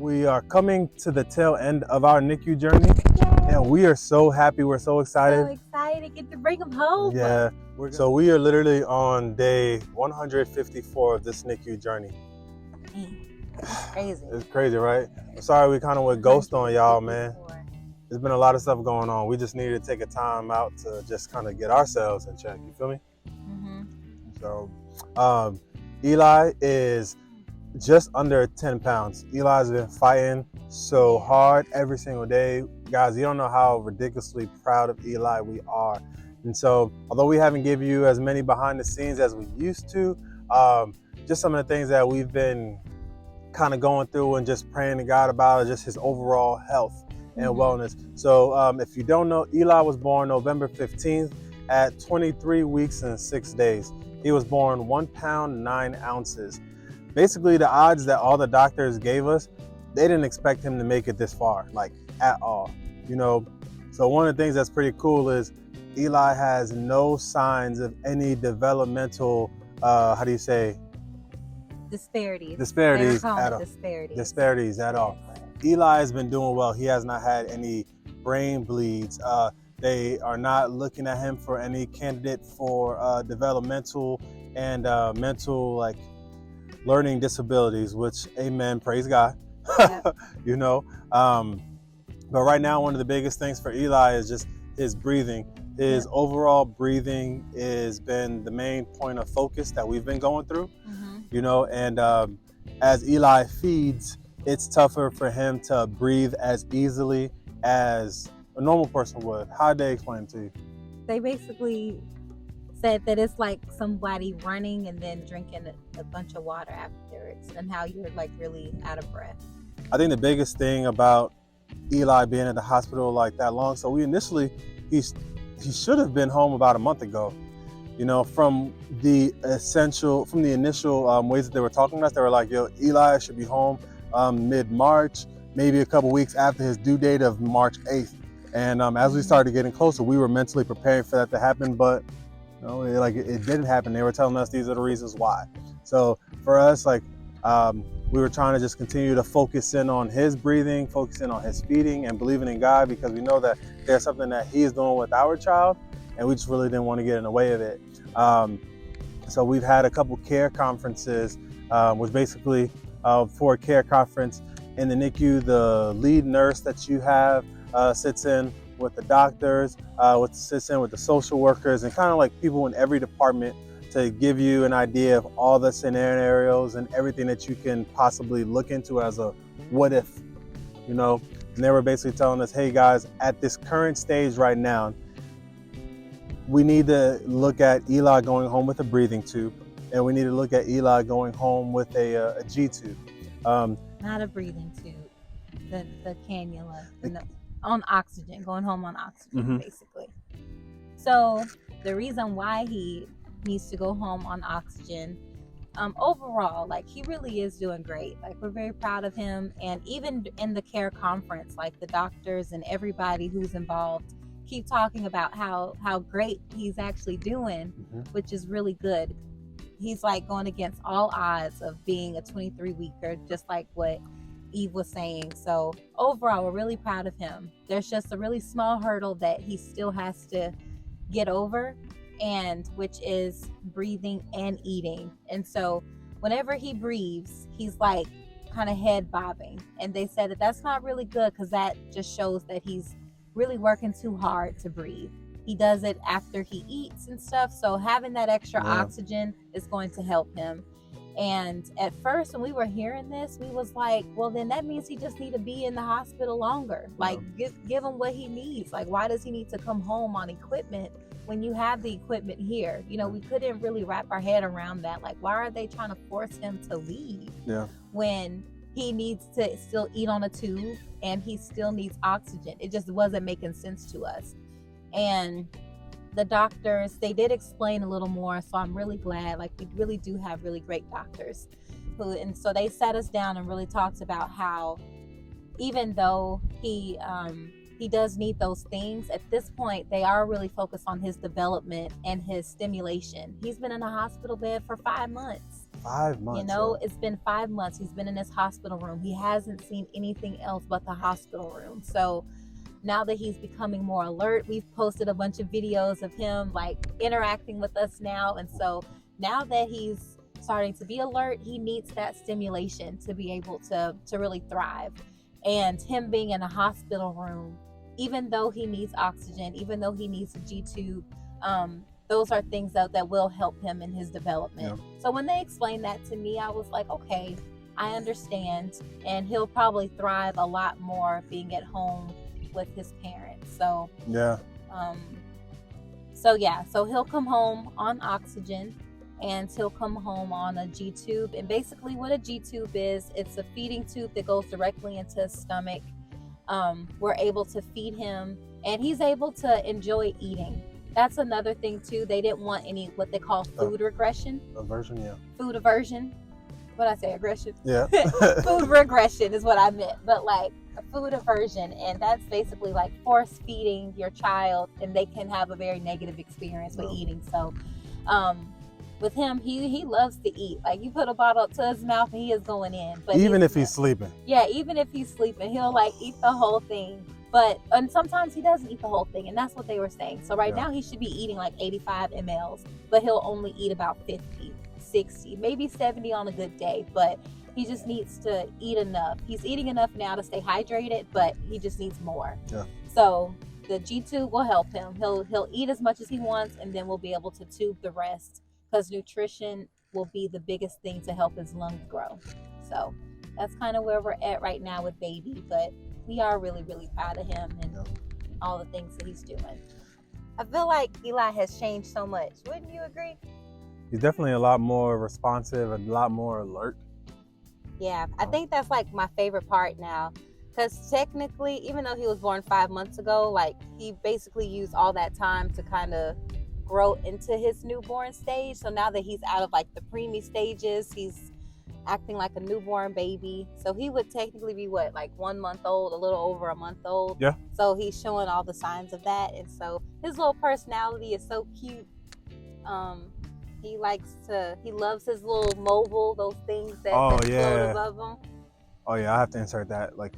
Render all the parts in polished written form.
We are coming to the tail end of our NICU journey, and we are so happy. We're so excited. So excited to get to bring them home. Yeah. So we are literally on day 154 of this NICU journey. It's crazy. It's crazy, right? I'm sorry we kind of went ghost on y'all, man. There's been a lot of stuff going on. We just needed to take a time out to just kind of get ourselves in check. You feel me? Mm-hmm. So, Eli is just under 10 pounds. Eli's been fighting so hard every single day. Guys, you don't know how ridiculously proud of Eli we are. And so, although we haven't given you as many behind the scenes as we used to, just some of the things that we've been kind of going through and just praying to God about, just his overall health and wellness. So if you don't know, Eli was born November 15th at 23 weeks and 6 days. He was born 1 pound 9 ounces. Basically, the odds that all the doctors gave us, they didn't expect him to make it this far, like at all, you know. So one of the things that's pretty cool is Eli has no signs of any developmental, disparities at all. Disparities at all. Eli has been doing well. He has not had any brain bleeds. They are not looking at him for any candidate for developmental and mental learning disabilities, which, amen, praise God. Yep. You know, but right now one of the biggest things for Eli is just his breathing. His overall breathing has been the main point of focus that we've been going through. You know, and as Eli feeds, it's tougher for him to breathe as easily as a normal person would. How'd they explain it to you? They basically said that it's like somebody running and then drinking a bunch of water afterwards, and how you're like really out of breath. I think the biggest thing about Eli being at the hospital like that long, so he should have been home about a month ago. You know, from the initial ways that they were talking to us, they were like, yo, Eli should be home mid-March, maybe a couple weeks after his due date of March 8th. And as we started getting closer, we were mentally preparing for that to happen, but you know, it didn't happen. They were telling us these are the reasons why. So for us, we were trying to just continue to focus in on his breathing, focus in on his feeding, and believing in God, because we know that there's something that he is doing with our child, and we just really didn't want to get in the way of it. So we've had a couple care conferences, which basically for a care conference in the NICU, the lead nurse that you have sits in with the doctors, sits in with the social workers, and kind of like people in every department to give you an idea of all the scenarios and everything that you can possibly look into as a what if, you know. And they were basically telling us, hey guys, at this current stage right now, we need to look at Eli going home with a breathing tube, and we need to look at Eli going home with a G tube. Not a breathing tube, the cannula, on oxygen, going home on oxygen, basically. So the reason why he needs to go home on oxygen, overall, he really is doing great. We're very proud of him, and even in the care conference, the doctors and everybody who's involved keep talking about how great he's actually doing, which is really good. He's going against all odds of being a 23-weeker, just like what Eve was saying. So overall, we're really proud of him. There's just a really small hurdle that he still has to get over, and which is breathing and eating. And so whenever he breathes, he's kind of head bobbing, and they said that that's not really good, because that just shows that he's really working too hard to breathe. He does it after he eats and stuff, so having that extra oxygen is going to help him. And at first, when we were hearing this, we was like, well, then that means he just need to be in the hospital longer. Give him what he needs. Why does he need to come home on equipment when you have the equipment here? You know, we couldn't really wrap our head around that. Why are they trying to force him to leave when he needs to still eat on a tube and he still needs oxygen? It just wasn't making sense to us. And the doctors, they did explain a little more, so I'm really glad. We really do have really great doctors and so they sat us down and really talked about how, even though he does need those things, at this point they are really focused on his development and his stimulation. He's been in a hospital bed for 5 months, 5 months. You know, it's been 5 months. He's been in this hospital room. He hasn't seen anything else but the hospital room. So now that he's becoming more alert, we've posted a bunch of videos of him like interacting with us now. And so now that he's starting to be alert, he needs that stimulation to be able to really thrive. And him being in a hospital room, even though he needs oxygen, even though he needs a G-tube, those are things that will help him in his development. Yeah. So when they explained that to me, I was like, okay, I understand. And he'll probably thrive a lot more being at home with his parents. So yeah. So he'll come home on oxygen, and he'll come home on a G-tube. And basically what a G-tube is, it's a feeding tube that goes directly into his stomach. We're able to feed him, and he's able to enjoy eating. That's another thing too. They didn't want any what they call food regression. Aversion, yeah. Food aversion. What I say, aggression? Yeah. Food regression is what I meant. But like a food aversion, and that's basically like force feeding your child, and they can have a very negative experience with eating. So with him, he loves to eat. Like you put a bottle up to his mouth and he is going in. But even if he's sleeping. Yeah, even if he's sleeping, he'll like eat the whole thing. And sometimes he doesn't eat the whole thing, and that's what they were saying. So right now he should be eating like 85 mLs, but he'll only eat about 50, 60, maybe 70 on a good day. But he just needs to eat enough. He's eating enough now to stay hydrated, but he just needs more. Yeah. So the G-tube will help him. He'll eat as much as he wants, and then we'll be able to tube the rest, because nutrition will be the biggest thing to help his lungs grow. So that's kind of where we're at right now with baby, but we are really, really proud of him and all the things that he's doing. I feel like Eli has changed so much. Wouldn't you agree? He's definitely a lot more responsive and a lot more alert. Yeah, I think that's like my favorite part now. Because technically, even though he was born 5 months ago, like he basically used all that time to kind of grow into his newborn stage. So now that he's out of like the preemie stages, he's acting like a newborn baby. So he would technically be what, like 1 month old, a little over a month old. Yeah. So he's showing all the signs of that. And so his little personality is so cute. He loves his little mobile, those things that float above him. Oh yeah, I have to insert that. Like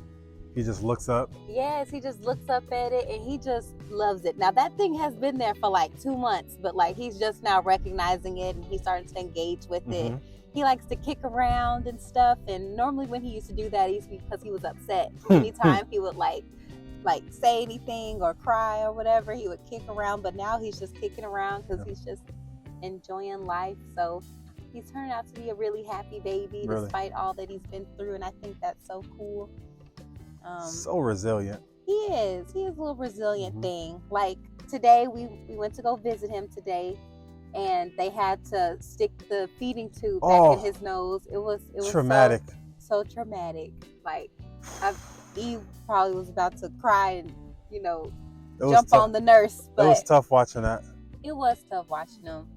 he just looks up. Yes, he just looks up at it and he just loves it. Now that thing has been there for like 2 months, but like he's just now recognizing it and he's starting to engage with it. He likes to kick around and stuff, and normally when he used to do that, it's because he was upset. Anytime he would like say anything or cry or whatever, he would kick around, but now he's just kicking around because he's just enjoying life. So he's turned out to be a really happy baby despite all that he's been through, and I think that's so cool. So resilient. He is a little resilient thing. Like today, we went to go visit him today, and they had to stick the feeding tube back in his nose. It was traumatic. So traumatic. Like Eve probably was about to cry and jump on the nurse. But it was tough watching that. It was tough watching him.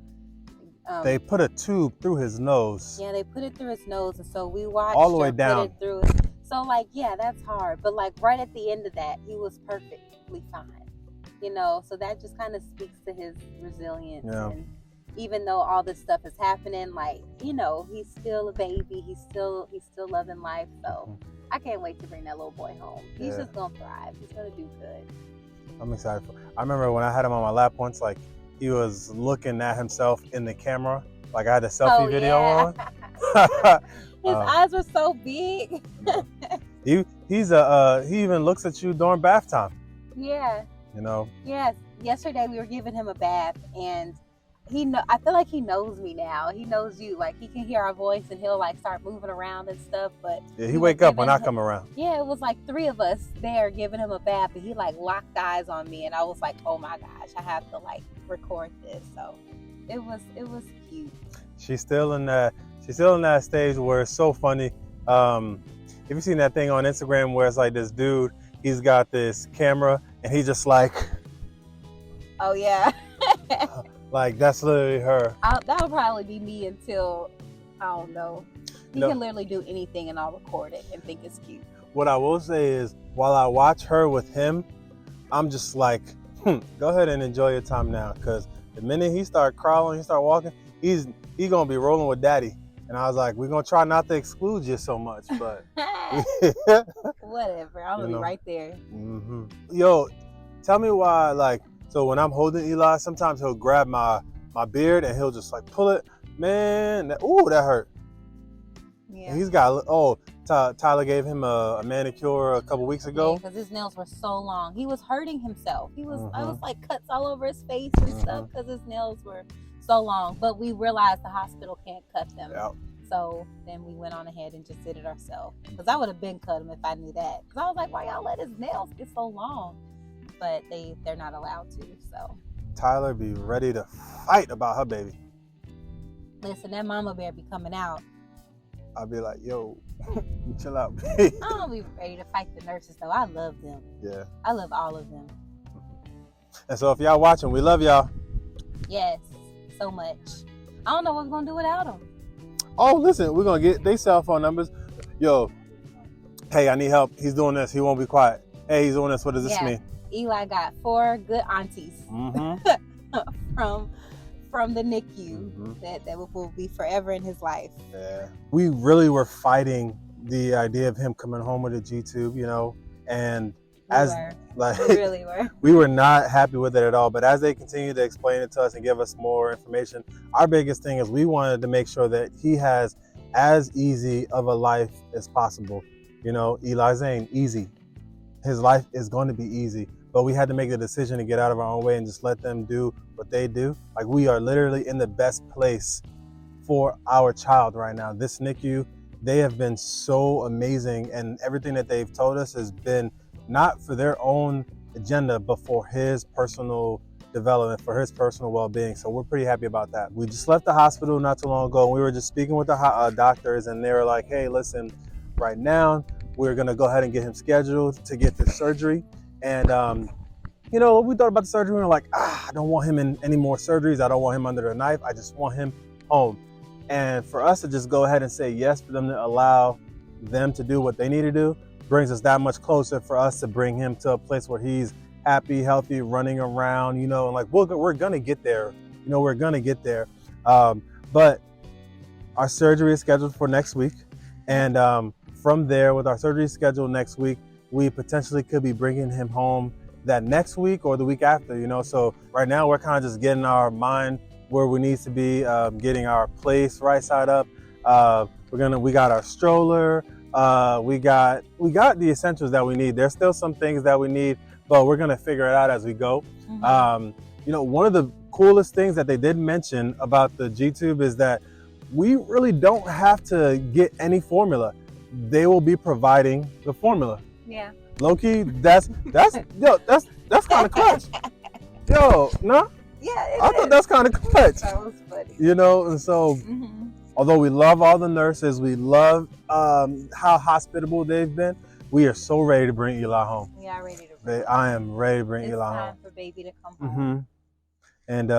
They put a tube through his nose. Yeah, they put it through his nose, and so we watched all the way down. Put it through. So that's hard. But like right at the end of that, he was perfectly fine. So that just kind of speaks to his resilience. Yeah. And even though all this stuff is happening, like he's still a baby. He's still loving life. So I can't wait to bring that little boy home. He's just gonna thrive. He's gonna do good. I'm excited I remember when I had him on my lap once, like he was looking at himself in the camera. Like I had a selfie video on. His eyes were so big. he even looks at you during bath time. Yeah. Yes. Yesterday we were giving him a bath, and I feel like he knows me now. He knows you. Like he can hear our voice, and he'll like start moving around and stuff. But yeah, he wake up when I come around. Yeah, it was like 3 of us there giving him a bath, and he like locked eyes on me, and I was like, oh my gosh, I have to like record this. So it was cute. She's still in that stage where it's so funny. Have you seen that thing on Instagram where it's like this dude, he's got this camera and he's just like, oh yeah. Like that's literally her. That'll probably be me until, I don't know. He can literally do anything and I'll record it and think it's cute. What I will say is, while I watch her with him, I'm just like, go ahead and enjoy your time now, because the minute he start crawling, he start walking, he's gonna be rolling with daddy. And I was like, we're gonna try not to exclude you so much, but whatever. I'm gonna be right there. Mm-hmm. Yo, tell me why, like, so when I'm holding Eli, sometimes he'll grab my beard and he'll just like pull it. Man, that hurt. Yeah. And he's got, Tyler gave him a manicure a couple weeks ago. Because his nails were so long. He was hurting himself. I was like cuts all over his face and stuff because his nails were so long. But we realized the hospital can't cut them. Yep. So then we went on ahead and just did it ourselves. Because I would have been cut him if I knew that. Because I was like, why y'all let his nails get so long? But they're not allowed to. So Tyler be ready to fight about her baby. Listen, that mama bear be coming out. I'll be like, yo, chill out, baby. I don't be ready to fight the nurses, though. I love them. Yeah. I love all of them. And so if y'all watching, we love y'all. Yes, so much. I don't know what we're going to do without them. Oh, listen, we're going to get their cell phone numbers. Yo, hey, I need help. He's doing this. He won't be quiet. Hey, he's doing this. What does this mean? Eli got 4 good aunties from the NICU that will be forever in his life. Yeah. We really were fighting the idea of him coming home with a G-tube, you know, and we really were. We were not happy with it at all. But as they continue to explain it to us and give us more information, our biggest thing is we wanted to make sure that he has as easy of a life as possible. You know, Eli Zane, easy. His life is going to be easy. But we had to make the decision to get out of our own way and just let them do what they do. Like, we are literally in the best place for our child right now. This NICU, they have been so amazing, and everything that they've told us has been not for their own agenda, but for his personal development, for his personal well-being. So we're pretty happy about that. We just left the hospital not too long ago, and we were just speaking with the doctors, and they were like, hey, listen, right now, we're gonna go ahead and get him scheduled to get this surgery. And, you know, we thought about the surgery, and we're like, I don't want him in any more surgeries. I don't want him under the knife. I just want him home. And for us to just go ahead and say yes, for them to allow them to do what they need to do, brings us that much closer for us to bring him to a place where he's happy, healthy, running around, you know, and like, we're gonna get there. You know, we're gonna get there. But our surgery is scheduled for next week. And from there, with our surgery scheduled next week, we potentially could be bringing him home that next week or the week after, you know. So right now we're kind of just getting our mind where we need to be, getting our place right side up. We got our stroller. We got the essentials that we need. There's still some things that we need, but we're gonna figure it out as we go. You know, one of the coolest things that they did mention about the G-tube is that we really don't have to get any formula. They will be providing the formula. Yeah. Low-key, that's kind of clutch. Yo, no? Yeah, I thought that's kind of clutch. That was funny. You know, and so although we love all the nurses, we love how hospitable they've been, we are so ready to bring Eli home. We are ready to bring I am ready to bring Eli home. It's time for baby to come home. And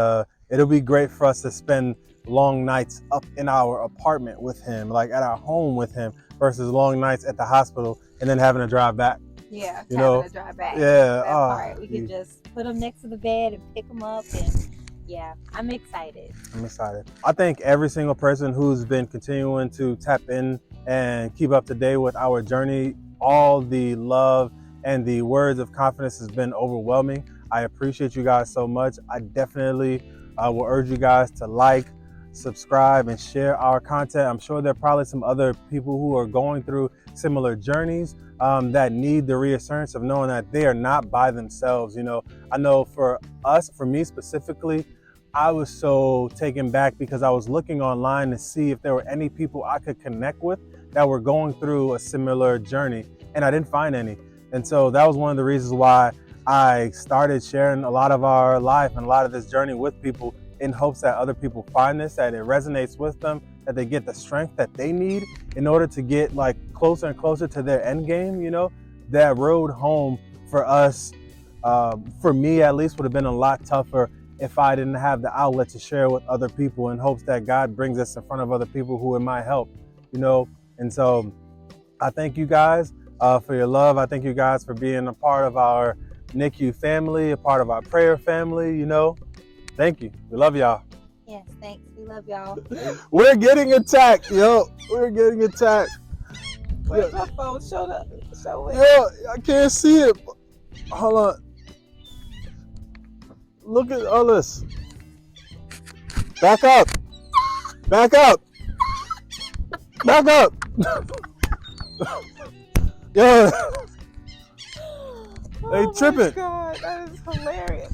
it'll be great for us to spend long nights up in our apartment with him, like at our home with him, versus long nights at the hospital and then having to drive back. Yeah, having to drive back. Yeah. That part. We could just put him next to the bed and pick him up, and yeah, I'm excited. I thank every single person who's been continuing to tap in and keep up to date with our journey. All the love and the words of confidence has been overwhelming. I appreciate you guys so much. I definitely will urge you guys to like, subscribe, and share our content. I'm sure there are probably some other people who are going through similar journeys that need the reassurance of knowing that they are not by themselves. You know, I know for me specifically, I was so taken back because I was looking online to see if there were any people I could connect with that were going through a similar journey, and I didn't find any. And so that was one of the reasons why I started sharing a lot of our life and a lot of this journey with people, in hopes that other people find this, that it resonates with them, that they get the strength that they need in order to get like closer and closer to their end game. You know, that road home for us, for me at least, would have been a lot tougher if I didn't have the outlet to share with other people, in hopes that God brings us in front of other people who it might help, you know. And so I thank you guys for your love. I thank you guys for being a part of our NICU family, a part of our prayer family, you know. Thank you. We love y'all. Yes, thanks. We love y'all. We're getting attacked, yo. We're getting attacked. Where's my phone? Show it. Yo, I can't see it. Hold on. Look at all this. Back up. Back up. Back up. Yo. They tripping. Oh my God, that is hilarious.